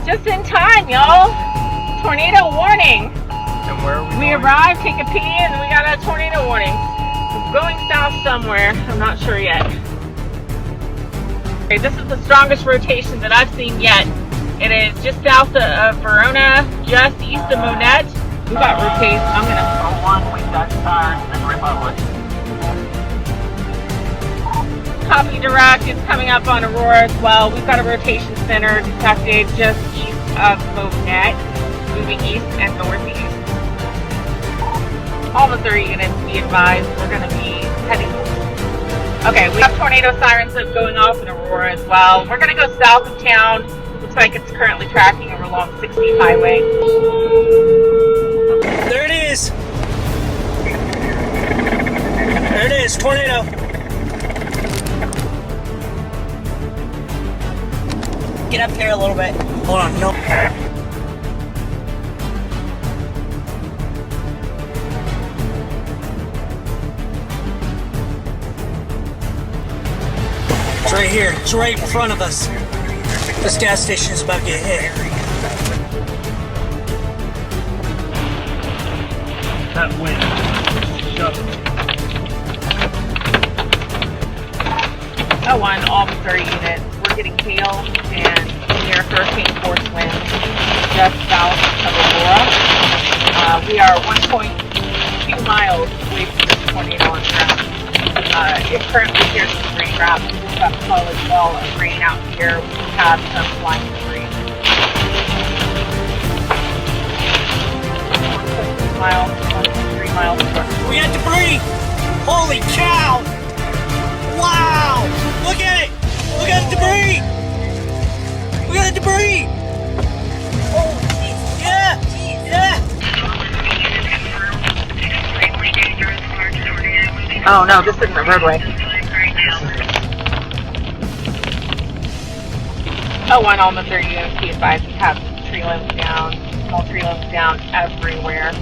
Just in time, y'all. Tornado warning. And where are We arrived, take a pee, and we got a tornado warning. It's going south somewhere. I'm not sure yet. Okay, this is the strongest rotation that I've seen yet. It is just south of Verona, just east of Monette. We've got rotation. I'm gonna. one, we've got stars in the Republic. Copy direct. It's coming up on Aurora as well. We've got a rotation center detected just east of Monette, moving east and northeast. All the 30 units, be advised, we're going to be heading. Okay, we have tornado sirens going off in Aurora as well. We're going to go south of town. Looks like it's currently tracking over along 60 highway. There it is. There it is, tornado. Get up here a little bit. Hold on, no. It's right here. It's right in front of us. This gas station is about to get hit. That wind. Shut up. Oh, one, all the 30 units. We're getting hail and near hurricane force winds just south of Aurora. We are 1.2 miles away from this tornado on ground. It currently appears to be rain wrapped. We've got a solid wall of rain out here. We have some flying debris. 1.2 miles, 1.3 miles north. We got debris! Holy cow! Wow! Look at it! Look at the debris! Look at the debris! Oh, geez. Yeah! Yeah! Oh no, this isn't a roadway. Oh, one on the 30 units, be advised, we have tree limbs down, small tree limbs down everywhere.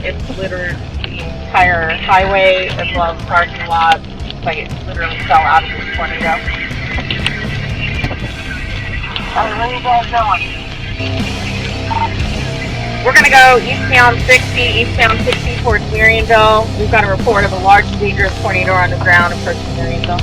It's littered the entire highway as well as parking lot. It's like it literally fell out of this tornado. Where are you guys going? We're going to go eastbound 60 towards Marionville. We've got a report of a large dangerous tornado on the ground approaching Marionville.